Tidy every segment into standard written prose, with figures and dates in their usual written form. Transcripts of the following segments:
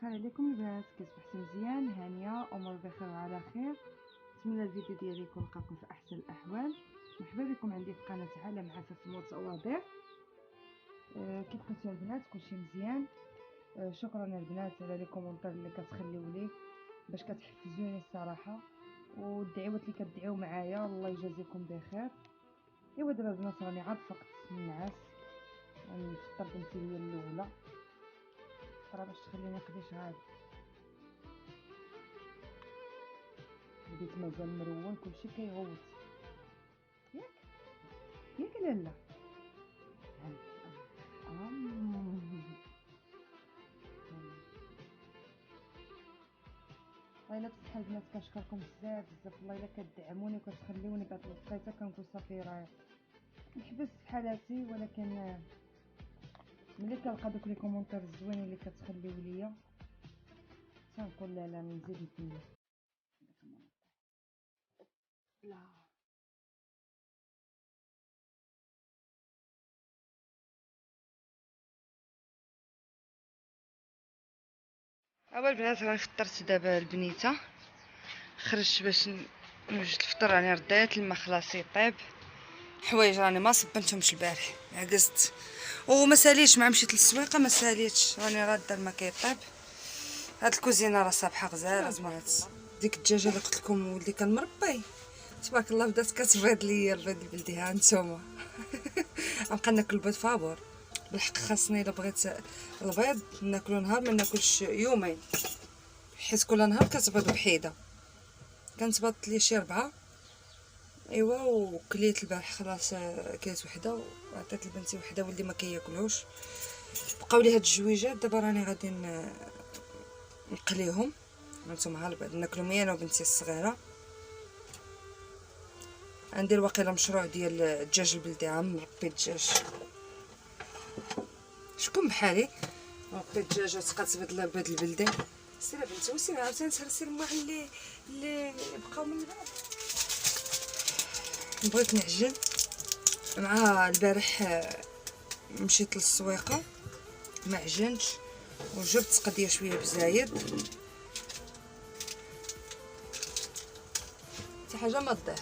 الخير عليكم البنات، كتصبحوا مزيان هانيه امور بخير وعلى خير. نتمنى الفيديو ديالي يكون لقاكم في احسن الاحوال. مرحبا بكم عندي في قناه عالم عفاف المتواضع. كيف كنتو البنات؟ كلشي مزيان؟ شكرا البنات على لي كومونتير اللي كتخليو لي باش كتحفزوني الصراحه، والدعوات اللي كتدعيو معايا، الله يجازيكم بخير. ايوا دابا البنات راني عاد فقت النعاس، نفطر بنتي هي الاولى راه باش تخليني قديش غادي. البيت مازال مرون، كلشي كيغوت ياك ياك لالا. والله الا بصح البنات كنشكركم بزاف بزاف، والله الا كتدعموني وكتخليوني بعد الوقيته كنقول صافي راه نحبس في حالاتي، ولكن ملي كنلقى دوك لي كومونتير الزوينين اللي كتخليو ليا تنقول لا لا نزيد نكمل. لا اول البنات راني فطرت دابا البنيته، خرجت باش نوجد الفطور، راني رديت الماء خلاص يطيب، حوايج راني ما صبنتهمش البارح عجزت وما ساليتش، مع مشيت للسويقه ما ساليتش، راني راده الماء كيطيب. هاد الكوزينه راه صابحه غزاله البنات. ديك الدجاجه اللي قلت لكم ولدي كان مربي تبارك الله بدات كتبيض ليا البيض البلدي. ها نتوما غنبقى ناكل البيض فابور بالحق. خاصني الا بغيت البيض ناكلو نهار ما ناكلش يومين، حيت كل نهار كتبيض بحيده. كانت بيضت لي شي 4 ايوا، وكليت البارح خلاص كليت وحده وعطيت لبنتي وحده واللي ما كياكلوش. بقاو لي هاد الجويجات دابا راني غادي نقليهم. هانتوما ها البيض ناكلهم انا وبنتي الصغيره. عندي واقيلا مشروع ديال الدجاج البلدي، عم ربي الدجاج. شكون بحالي ربي الدجاجه تقاتبت لها البيض البلدي. سير بنتي وسير عاوتاني تهرسي الماء اللي بقاو من بعد. بغيت نعجن مع البارح، مشيت للسويقه ما عجنتش وجبت قضيه شويه بزايد، حتى حاجه ما تضيع.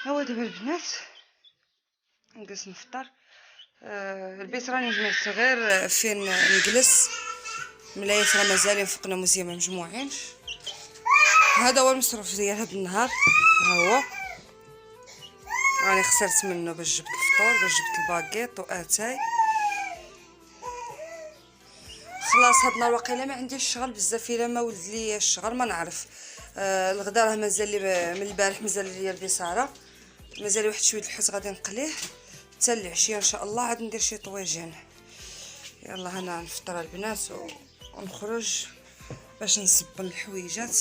هو دابا البنات نجلس نفطر. البيت راني جمعت غير فين نجلس، ملايت راه مازالين فوقنا مزيان ما مجموعينش. هذا هو المصروف ديال هذا النهار، ها هو راني خسرت منه باش جبت الفطور، باش جبت الباكيط واتاي. خلاص هاد النهار واقيلا ما عنديش الشغل بزاف، الا ما ولد ليا الشغل ما نعرف. الغدا راه مازال لي من البارح، مازال ليا البصاره، مازال واحد شويه الحوت غادي نقليه حتى العشيه ان شاء الله، عاد ندير شي طويجين. يلا هنا نفطر البنات ونخرج باش نصبن الحويجات.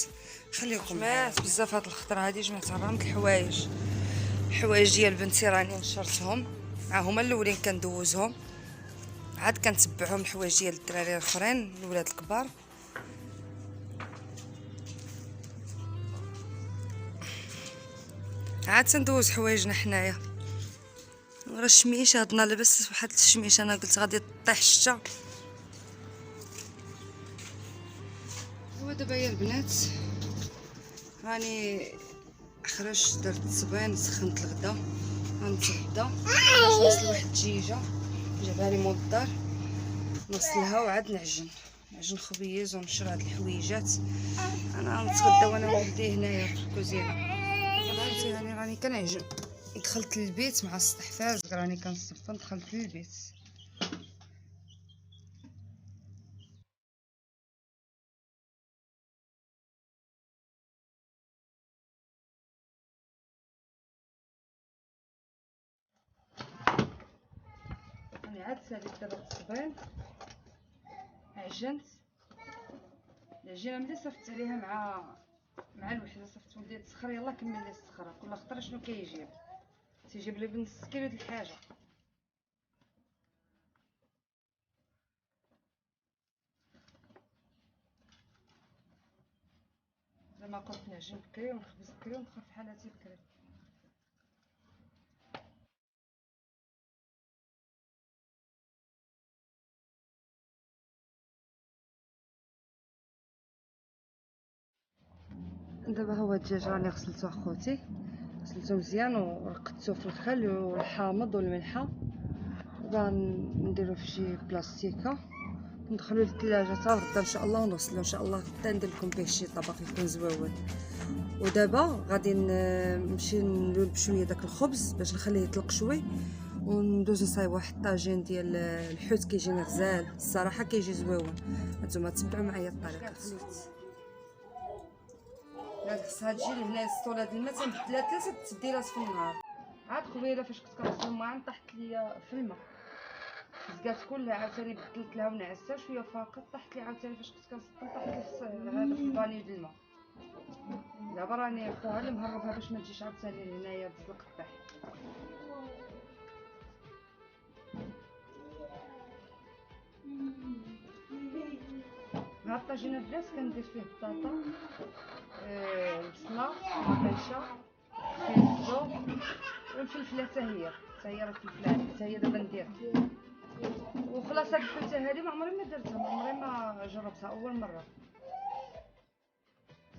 خليكم معايا بزاف هاد الخطره هادي، جمعت رامك الحوايج ديال بنتي راني نشرتهم، هما الاولين كندوزهم، عاد كنتبعهم الحوايج ديال الدراري الاخرين الولاد الكبار. عاد تندوز حوايجنا حنايا. راه الشميشه هادنا لاباس واحد الشميشه، انا قلت غادي طيح الشتا. هو دابا يا البنات راني خرجت درت الصبين، سخنت الغدا غنتبدا باش نغسل واحد الدجيجه جابها لي مول الدار، نغسلها وعاد نعجن خبيز ونشر هاد الحويجات. انا غنتغدى وانا وولدي هنايا في الكوزينه. فهمتي هاني راني كنعجن. دخلت للبيت مع الصحفاز، راني كنصفن، دخلت للبيت. راني عاد ساليت دابا التصبين، عجنت العجينه ملي صفت عليها مع الوحده، صفت ولدي تسخر، يلاه كمل لي السخره. كل خطره شنو تيجيب لي بنص كيلو د الحاجه. زعما كنت نعجن بكري ونخبز بكري ونخرف حالاتي بكري. دابا هو الدجاج راني غسلته اخوتي، غسلته مزيان ورقدته في الخل والحامض والملحه. دابا نديرو في شي بلاستيكه ندخلو للثلاجه حتى غدا ان شاء الله، ونغسلو ان شاء الله غدا ندير لكم به شي طبق يكون زويون. ودابا غادي نمشي نلول بشويه داك الخبز باش نخليه يطلق شوي، وندوز نصايب واحد الطاجين ديال الحوت كيجيني غزال الصراحه، كيجي زويون. هانتوما تبعوا معايا الطريقه. هاد خصها تجي لهنا السطول، هاد الماء تنبدلها 3 تديرات في النهار. عاد قبيله فاش كنت كنغسل الماعن طاحت ليا في الماء، زكات كلها عاوتاني بدلت لها ونعسها شويه فاقط، طاحت لي عاوتاني فاش كنت كنسطل طاحت لي هذا في البانيو ديال الماء. دابا راني خوها اللي مهربها باش ما تجيش عاوتاني لهنايا تزلق طيح. هاد الطاجين البلاص كندير فيه بطاطا، البصله، الطيشه، الفلفل والفلفله حتى هي راه الفلفله حتى هي دابا نديرها. وخلاص هاد الحوته هادي ما عمري ما درتها، ما عمري ما جربتها، اول مره.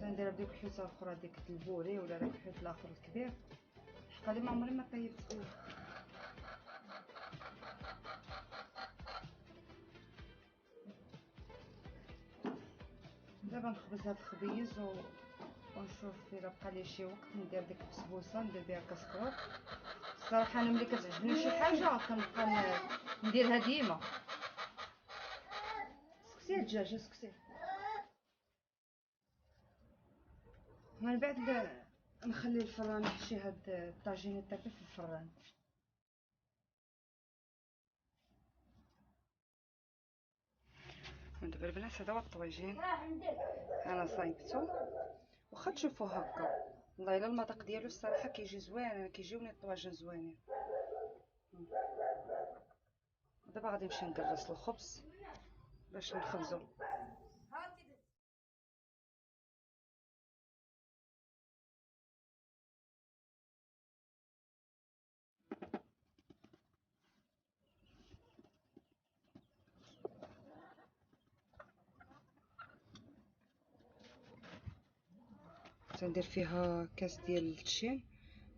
نديرها بديك الحوته الاخرى ديك البوري ولا داك الحوت الاخر الكبير، حقا ما عمري ما طيبت. دابا نخبز هاد الخبيز ونشوف الا بقى لي شي وقت ندير ديك البسبوسه ندير بها كسكروط. الصراحه انا ملي كتعجبني شي حاجه كنبقى نديرها ديما. سكسي الدجاجه سكسي. من بعد نخلي الفران نحشي هاد الطاجين تاعي في الفران. دابا البنات هذا هو الطويجين انا صايبته، واخا تشوفوه هكا والله الا المذاق ديالو الصراحه كيجي زوين، كيجيوني الطواجن زوينين. دابا غادي نمشي نكرس الخبز باش نخبزو. تندير فيها كاس ديال التشين،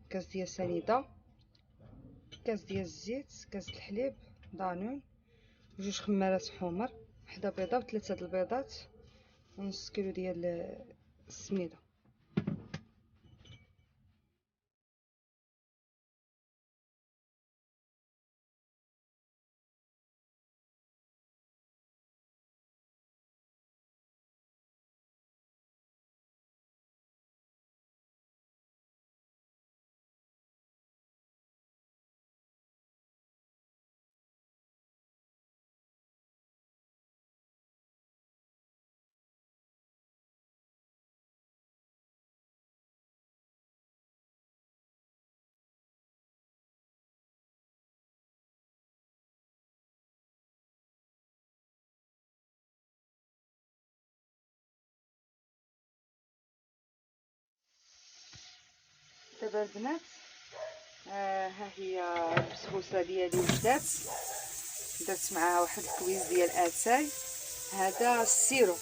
كاس ديال سنيده، كاس ديال الزيت، كاس الحليب دانون، 2 خمارات حمر، وحده بيضه و3 د البيضات، ونص كيلو ديال السميده. دابا البنات ها هي البسبوسه ديالي وجدات، درت معاها واحد الكويز ديال اتاي. هذا السيرو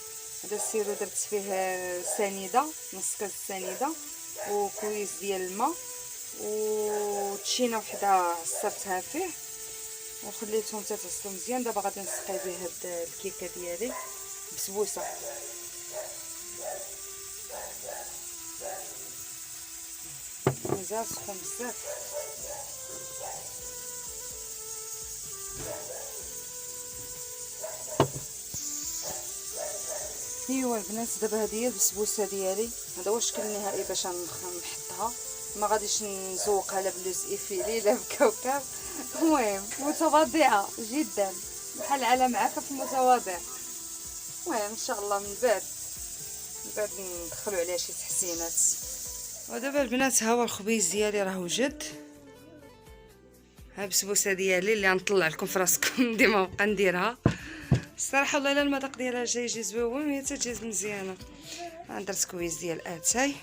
درت فيه سنيده، نص كاس سنيده وكويس ديال الماء وتشينه وحده صرتها فيه وخليتهم تتصلوا مزيان. دابا غادي نسقي به هاد الكيكه ديالي بسبوسه. مازال سخون بزاف. ايوا البنات دابا هذه هي البسبوسه ديالي. هذا هو الشكل النهائي باش نحطها. ما غاديش نزوقها لا بلوز ايفيلي لا بكوكب. المهم متواضعه جدا بحال على معاكه في المتواضع. المهم ان شاء الله من بعد ندخلوا عليها شي تحسينات. ودابا البنات ها هو الخبيز ديالي راه وجد. ها البسبوسه ديالي اللي غنطلع لكم في راسكم ديما نبقى نديرها. الصراحه والله الا المذاق ديالها جاي زوين وهي تجي مزيانه. درت كويس ديال اتاي.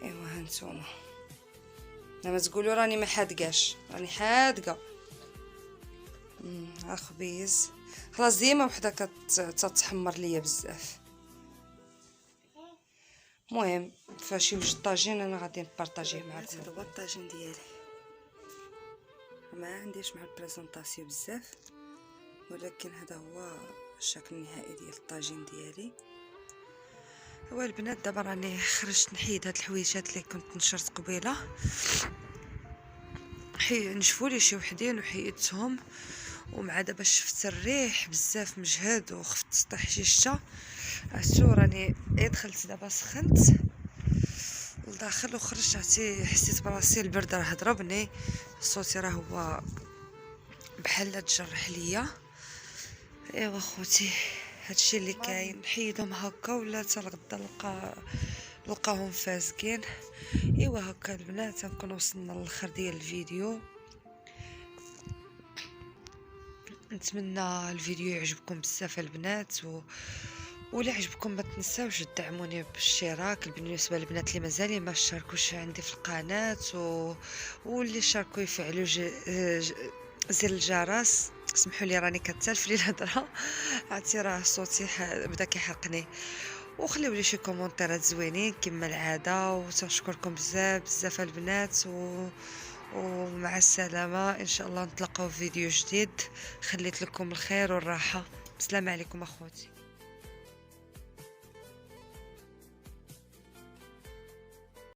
ايوا هانتوما لما تقولوا راني ما حادقاش راني حادقه. ها خبيز خلاص ديما وحده كتتحمر ليا بزاف. المهم فاش يوجد الطاجين انا غادي نبارطاجيه معكم. هذا هو الطاجين ديالي. ما عنديش مع البريزونطاسيون بزاف ولكن هذا هو الشكل النهائي ديال الطاجين ديالي. هو البنات دابا راني خرجت نحيد هاد الحويجات اللي كنت نشرت قبيله. نشفوا لي شي وحدين وحيدتهم. ومع دابا شفت الريح بزاف مجهد وخفت تطيح شي شتا. عرفتو راني دخلت دابا سخنت لداخل وخرجت. عرفتي حسيت براسي البرد راه ضربني. صوتي راه هو بحال تجرح ليا. ايوا خوتي هادشي اللي كاين. نحيدهم هكا ولا حتى الغدا نلقاهم فازقين. ايوا هكا البنات نكون وصلنا للاخر ديال الفيديو. نتمنى الفيديو يعجبكم بزاف البنات ولا عجبكم ما تنساوش تدعموني بالاشتراك. بالنسبه للبنات اللي مازال ما اشتركوش عندي في القناه واللي شاركوا يفعلوا زر الجرس. اسمحوا لي راني كتالف لي الهضره. عرفتي راه صوتي بدا كيحرقني. وخليو لي شي كومونتيرات زوينين كما العاده. وتشكركم بزاف البنات ومع السلامه. ان شاء الله نتلاقاو في فيديو جديد. خليت لكم الخير والراحه. السلام عليكم اخوتي.